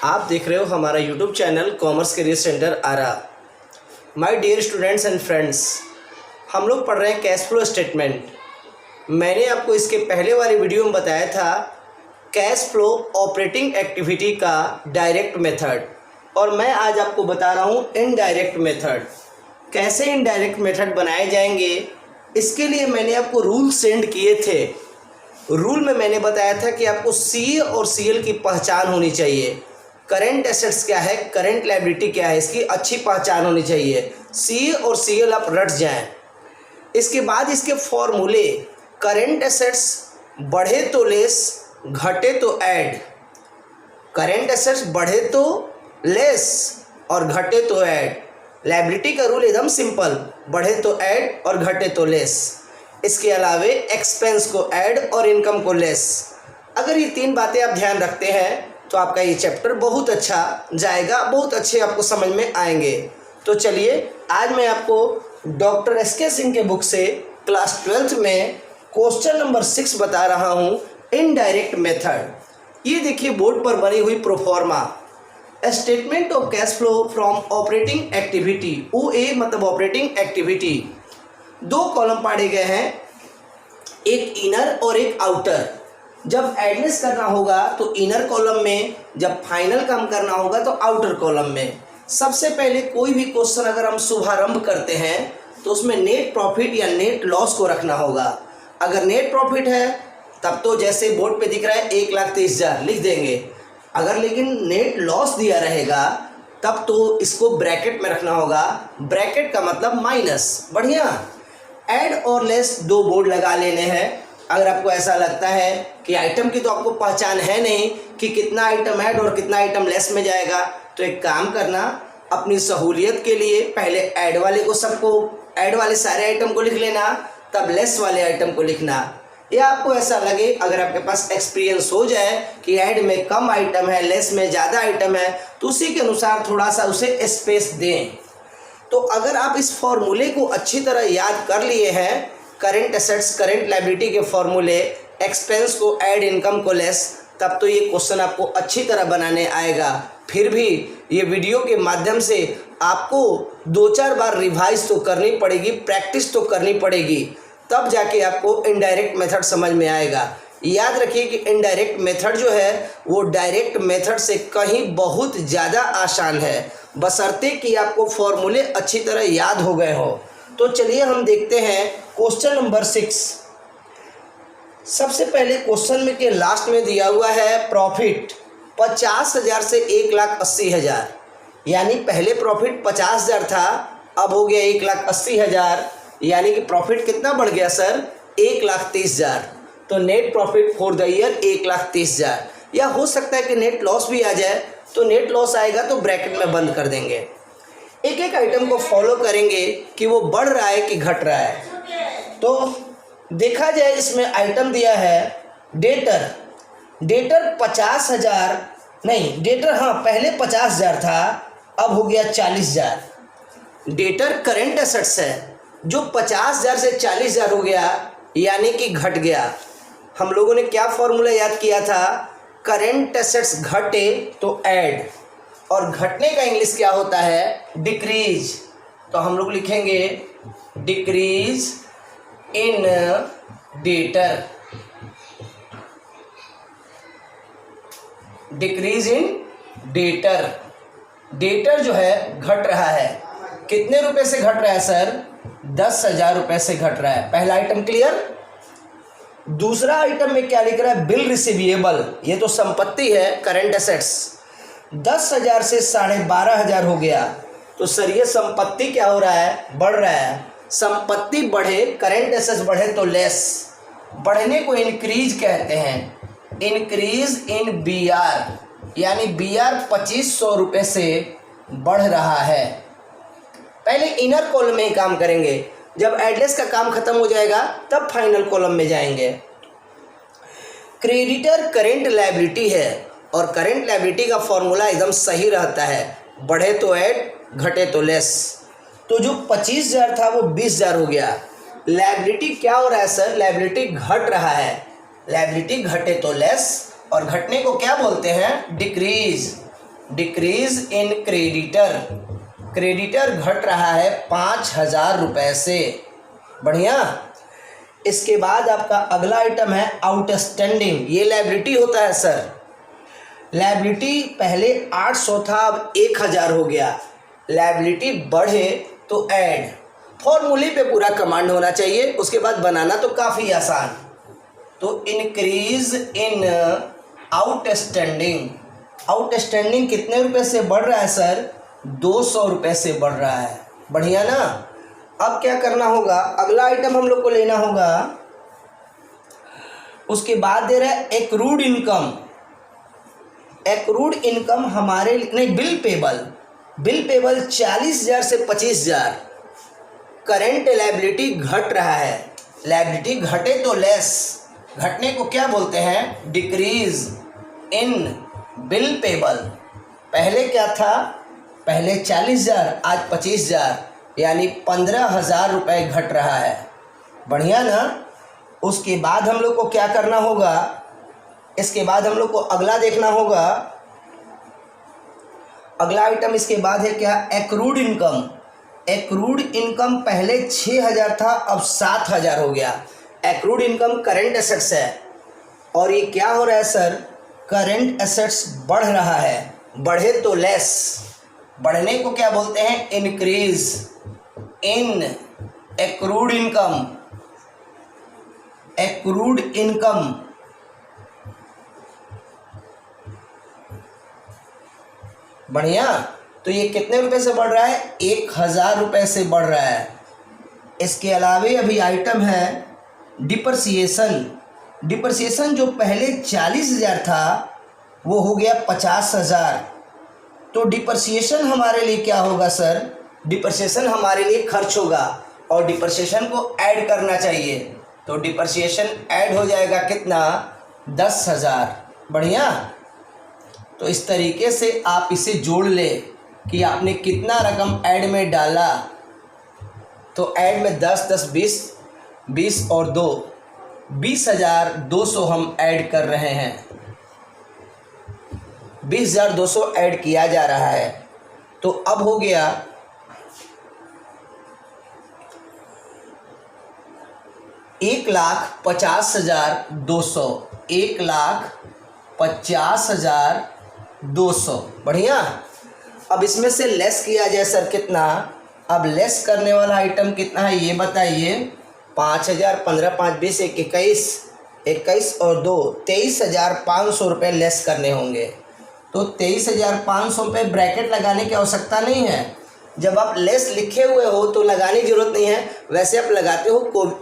आप देख रहे हो हमारा YouTube channel commerce career centre Arrah. My dear students and friends, हम लोग पढ़ रहे हैं कैश फ्लो स्टेटमेंट। मैंने आपको इसके पहले वाली वीडियो में बताया था कैश फ्लो ऑपरेटिंग एक्टिविटी का डायरेक्ट मेथड, और मैं आज आपको बता रहा हूँ इनडायरेक्ट मेथड। कैसे इनडायरेक्ट मेथड बनाए जाएंगे, इसके लिए मैंने आपको रूल सेंड किए थे। रूल में मैंने बताया था कि आपको सी और सीएल की पहचान होनी चाहिए। करेंट एसेट्स क्या है, करेंट लायबिलिटी क्या है, इसकी अच्छी पहचान होनी चाहिए। सी और सीएल आप रट जाएं। इसके बाद इसके फॉर्मूले, करेंट एसेट्स बढ़े तो लेस, घटे तो ऐड। करेंट एसेट्स बढ़े तो लेस और घटे तो ऐड। लायबिलिटी का रूल एकदम सिंपल, बढ़े तो ऐड और घटे तो लेस। इसके अलावे एक्सपेंस को ऐड और इनकम को लेस। अगर ये तीन बातें आप ध्यान रखते हैं तो आपका ये चैप्टर बहुत अच्छा जाएगा, बहुत अच्छे आपको समझ में आएंगे। तो चलिए आज मैं आपको डॉक्टर एस.के. सिंह के बुक से क्लास 12th में क्वेश्चन नंबर 6 बता रहा हूँ, इनडायरेक्ट मेथड। ये देखिए बोर्ड पर बनी हुई proforma, statement of cash flow from operating activity. OA मतलब ऑपरेटिंग एक्टिविटी। दो कॉलम पाड़े गए हैं, एक इनर और एक आउटर। जब एडनेस करना होगा तो इनर कॉलम में, जब फाइनल काम करना होगा तो आउटर कॉलम में। सबसे पहले कोई भी क्वेश्चन अगर हम शुभारंभ करते हैं तो उसमें नेट प्रॉफिट या नेट लॉस को रखना होगा। अगर नेट प्रॉफिट है तब तो जैसे बोर्ड पे दिख रहा है 1,30,000 लिख देंगे। अगर लेकिन नेट लॉस दिया रहेगा तब तो इसको ब्रैकेट में रखना होगा। ब्रैकेट का मतलब माइनस। बढ़िया। ऐड और लेस दो बोर्ड लगा लेने हैं। अगर आपको ऐसा लगता है कि आइटम की तो आपको पहचान है नहीं कि कितना आइटम ऐड और कितना आइटम लेस में जाएगा, तो एक काम करना, अपनी सहूलियत के लिए पहले ऐड वाले को, सबको ऐड वाले सारे आइटम को लिख लेना, तब लेस वाले आइटम को लिखना। या आपको ऐसा लगे, अगर आपके पास एक्सपीरियंस हो जाए कि ऐड में कम आइटम है, लेस में ज़्यादा आइटम है, तो उसी के अनुसार थोड़ा सा उसे स्पेस दें। तो अगर आप इस फॉर्मूले को अच्छी तरह याद कर लिए हैं, करेंट एसेट्स करेंट लायबिलिटी के फॉर्मूले, एक्सपेंस को ऐड इनकम को लेस, तब तो ये क्वेश्चन आपको अच्छी तरह बनाने आएगा। फिर भी ये वीडियो के माध्यम से आपको 2-4 बार रिवाइज तो करनी पड़ेगी, प्रैक्टिस तो करनी पड़ेगी, तब जाके आपको इनडायरेक्ट मेथड समझ में आएगा। याद रखिए कि इनडायरेक्ट मेथड जो है वो डायरेक्ट मेथड से कहीं बहुत ज़्यादा आसान है, बशर्ते कि आपको फॉर्मूले अच्छी तरह याद हो गए हो। तो चलिए हम देखते हैं क्वेश्चन नंबर 6। सबसे पहले क्वेश्चन में के लास्ट में दिया हुआ है प्रॉफिट 50,000 से 1,80,000। यानी पहले प्रॉफिट 50,000 था, अब हो गया 1,80,000। यानी कि प्रॉफिट कितना बढ़ गया सर? 1,30,000। तो net profit for the year 1,30,000। या हो सकता है कि नेट लॉस भी आ जाए, तो नेट लॉस आएगा तो ब्रैकेट में बंद कर देंगे। एक एक आइटम को फॉलो करेंगे कि वो बढ़ रहा है कि घट रहा है। तो देखा जाए, इसमें आइटम दिया है डेटर। डेटर 50,000 नहीं, डेटर हाँ पहले 50,000 था, अब हो गया 40,000। डेटर करेंट एसेट्स है, जो 50,000 से 40,000 हो गया, यानी कि घट गया। हम लोगों ने क्या फॉर्मूला याद किया था? करेंट एसेट्स घटे तो ऐड, और घटने का इंग्लिश क्या होता है? डिक्रीज। तो हम लोग लिखेंगे decrease in debtor. Decrease in debtor. Debtor जो है घट रहा है। कितने रुपए से घट रहा है सर? 10,000 रुपए से घट रहा है। पहला आइटम क्लियर। दूसरा आइटम में क्या लिख रहा है? Bill receivable. ये तो संपत्ति है, करेंट एसेट्स। 10,000 से 12,500 हो गया। तो सर ये संपत्ति क्या हो रहा है? बढ़ रहा है। संपत्ति बढ़े, करेंट एसेट्स बढ़े तो लेस। बढ़ने को इंक्रीज कहते हैं। इंक्रीज इन BR, यानी BR 2,500 रुपये से बढ़ रहा है। पहले इनर कॉलम में ही काम करेंगे, जब एडलेस का काम खत्म हो जाएगा तब फाइनल कॉलम में जाएंगे। क्रेडिटर करेंट लायबिलिटी है, और करेंट लायबिलिटी का फॉर्मूला एकदम सही रहता है, बढ़े तो ऐड, घटे तो लेस। तो जो 25,000 था वो 20,000 हो गया। लायबिलिटी क्या हो रहा है सर? लायबिलिटी घट रहा है। लायबिलिटी घटे तो लेस, और घटने को क्या बोलते हैं? Decrease. Decrease in creditor, creditor घट रहा है 5,000 रुपये से। बढ़िया। इसके बाद आपका अगला आइटम है आउटस्टैंडिंग। ये लायबिलिटी होता है सर। लायबिलिटी पहले 800 था, अब 1,000 हो गया। लायबिलिटी बढ़े तो ऐड, फॉर्मूले पे पूरा कमांड होना चाहिए, उसके बाद बनाना तो काफ़ी आसान। तो इंक्रीज इन आउटस्टैंडिंग, आउटस्टैंडिंग कितने रुपए से बढ़ रहा है सर? 200 रुपये से बढ़ रहा है। बढ़िया ना। अब क्या करना होगा, अगला आइटम हम लोग को लेना होगा। उसके बाद दे रहा है एक्रूड इनकम। एक्रूड इनकम हमारे नहीं, बिल पेबल, बिल पेबल 40,000 से 25,000। करेंट लायबिलिटी घट रहा है, लायबिलिटी घटे तो लेस, घटने को क्या बोलते हैं? Decrease in bill payable. पहले क्या था? पहले 40,000, आज 25,000, यानी 15,000 रुपये घट रहा है। बढ़िया ना। उसके बाद हम लोग को क्या करना होगा? इसके बाद हम लोग को अगला देखना होगा। अगला आइटम इसके बाद है क्या? Accrued income. एक्रूड इनकम पहले 6,000 था, अब 7,000 हो गया। एक्रूड इनकम करेंट एसेट्स है, और ये क्या हो रहा है सर? करेंट एसेट्स बढ़ रहा है। बढ़े तो लेस, बढ़ने को क्या बोलते हैं? Increase in accrued income. Accrued income बढ़िया। तो ये कितने रुपए से बढ़ रहा है? 1,000 रुपये से बढ़ रहा है। इसके अलावे अभी आइटम है डिप्रिसिएशन। डिप्रिसिएशन जो पहले 40,000 था वो हो गया 50,000। तो डिप्रिसिएशन हमारे लिए क्या होगा सर? डिप्रिसिएशन हमारे लिए खर्च होगा, और डिप्रिसिएशन को ऐड करना चाहिए। तो डिप्रिसिएशन ऐड हो जाएगा कितना? 10,000। बढ़िया। तो इस तरीके से आप इसे जोड़ ले कि आपने कितना रकम ऐड में डाला। तो ऐड में 10, 10, 20, 20 और 2, 20,200 हम ऐड कर रहे हैं। 20,200 ऐड किया जा रहा है। तो अब हो गया 1,50,200, 1,50,200। बढ़िया। अब इसमें से लेस किया जाए सर कितना? अब लेस करने वाला आइटम कितना है ये बताइए? 5,000, 15, 5, 20, 21, 21 और 2, 23,500 रुपये लेस करने होंगे। तो 23,500 रुपये ब्रैकेट लगाने की आवश्यकता नहीं है। जब आप लेस लिखे हुए हो तो लगाने की जरूरत नहीं है, वैसे आप लगाते हो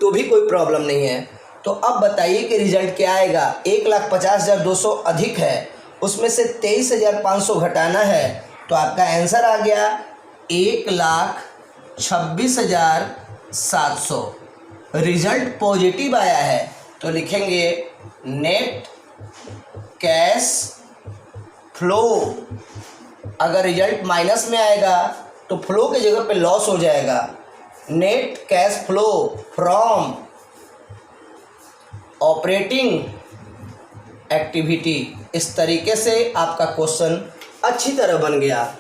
तो भी कोई प्रॉब्लम नहीं है। तो अब बताइए कि रिजल्ट क्या आएगा? 1,50,200 अधिक है, उसमें से 23,500 घटाना है, तो आपका आंसर आ गया 1,26,700। रिजल्ट पॉजिटिव आया है, तो लिखेंगे नेट कैश फ्लो। अगर रिजल्ट माइनस में आएगा तो फ्लो की जगह पे लॉस हो जाएगा। Net cash flow from operating activity. इस तरीके से आपका क्वेश्चन अच्छी तरह बन गया।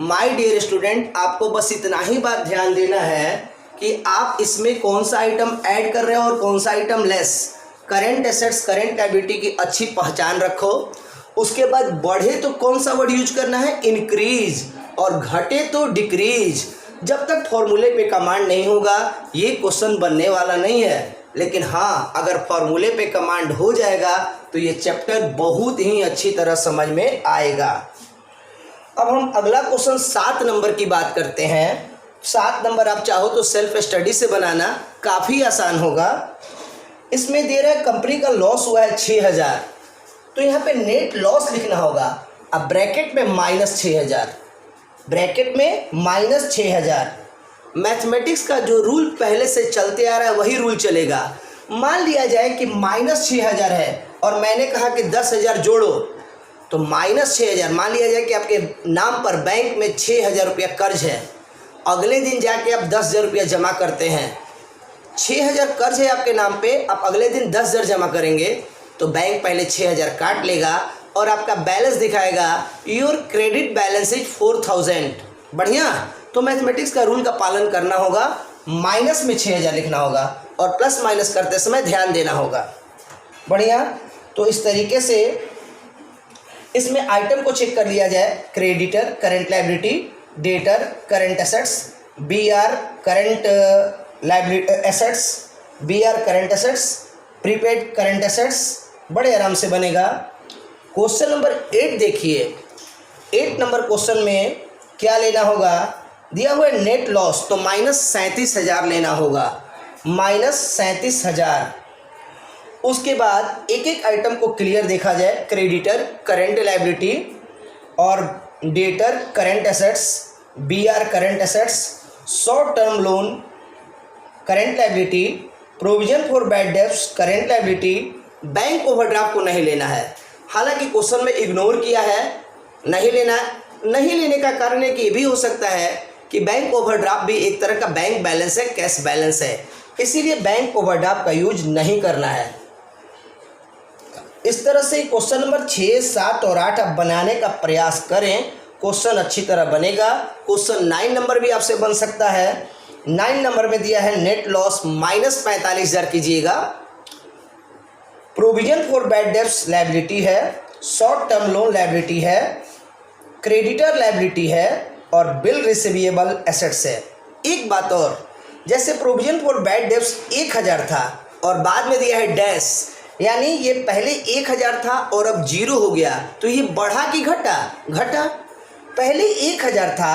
माय डियर स्टूडेंट, आपको बस इतना ही बात ध्यान देना है कि आप इसमें कौन सा आइटम ऐड कर रहे हो और कौन सा item less. Current assets, current liability की अच्छी पहचान रखो। उसके बाद बढ़े तो कौन सा वर्ड यूज करना है? इंक्रीज, और घटे तो डिक्रीज। जब तक फॉर्मूले पे कमांड नहीं होगा ये क्वेश्चन बनने वाला नहीं है। लेकिन हाँ, अगर फॉर्मूले पे कमांड हो जाएगा तो ये चैप्टर बहुत ही अच्छी तरह समझ में आएगा। अब हम अगला क्वेश्चन 7 नंबर की बात करते हैं। 7 नंबर आप चाहो तो सेल्फ स्टडी से बनाना, काफ़ी आसान होगा। इसमें दे रहा है कंपनी का लॉस हुआ है 6,000, तो यहाँ पे नेट लॉस लिखना होगा। अब ब्रैकेट में -6,000, ब्रैकेट में -6,000। मैथमेटिक्स का जो रूल पहले से चलते आ रहा है वही रूल चलेगा। मान लिया जाए कि -6,000 है और मैंने कहा कि 10,000 जोड़ो, तो -6,000। मान लिया जाए कि आपके नाम पर बैंक में 6,000 रुपया कर्ज है। अगले दिन जाके आप 10,000 रुपया जमा करते हैं। 6,000 कर्ज है आपके नाम पे, आप अगले दिन 10,000 जमा करेंगे तो बैंक पहले 6,000 काट लेगा और आपका बैलेंस दिखाएगा योर क्रेडिट बैलेंस इज 4000। बढ़िया। तो मैथमेटिक्स का रूल का पालन करना होगा, माइनस में 6000 लिखना होगा और प्लस माइनस करते समय ध्यान देना होगा। बढ़िया। तो इस तरीके से इसमें आइटम को चेक कर लिया जाए, creditor current liability, debtor current assets, B R current liability assets, B R current assets, prepaid current assets, बड़े आराम से बनेगा। क्वेश्चन नंबर 8 देखिए, 8 नंबर क्वेश्चन में क्या लेना होगा, दिया हुआ है नेट लॉस, तो -37,000 लेना होगा, -37,000। उसके बाद एक एक आइटम को क्लियर देखा जाए, क्रेडिटर करंट लायबिलिटी और debtor current assets, B R current assets, short term loan current liability, provision for bad debts current liability. Bank overdraft को नहीं लेना है, हालांकि क्वेश्चन में इग्नोर किया है, नहीं लेना। नहीं लेने का कारण एक ये भी हो सकता है कि बैंक ओवरड्राफ्ट भी एक तरह का बैंक बैलेंस है, कैश बैलेंस है, इसीलिए बैंक ओवरड्राफ्ट का यूज नहीं करना है। इस तरह से क्वेश्चन नंबर 6, 7 और 8 आप बनाने का प्रयास करें, क्वेश्चन अच्छी तरह बनेगा। क्वेश्चन 9 नंबर भी आपसे बन सकता है। 9 नंबर में दिया है नेट लॉस -45,000 कीजिएगा, provision for bad debts liability है, शॉर्ट टर्म लोन लायबिलिटी है, क्रेडिटर लायबिलिटी है और बिल रिसीवेबल एसेट्स है। एक बात और, जैसे प्रोविजन फॉर बैड डेब्ट्स 1000 था और बाद में दिया है डैश, यानी ये पहले 1000 था और अब 0 हो गया, तो ये बढ़ा कि घटा? घटा। पहले 1000 था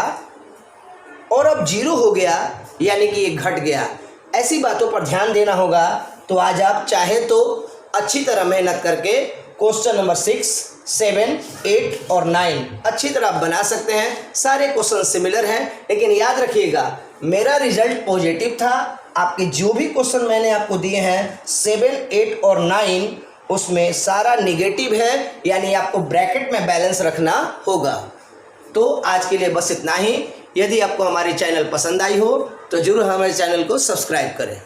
और अब 0 हो गया, यानी कि ये घट गया। ऐसी बातों पर ध्यान देना होगा। तो आज आप चाहे तो अच्छी तरह मेहनत करके क्वेश्चन नंबर 6, 7, 8 और 9 अच्छी तरह बना सकते हैं। सारे क्वेश्चन सिमिलर हैं, लेकिन याद रखिएगा मेरा रिजल्ट पॉजिटिव था। आपके जो भी क्वेश्चन मैंने आपको दिए हैं 7, 8 और 9, उसमें सारा निगेटिव है, यानी आपको ब्रैकेट में बैलेंस रखना होगा। तो आज के लिए बस इतना ही। यदि आपको हमारी चैनल पसंद आई हो तो जरूर हमारे चैनल को सब्सक्राइब करें।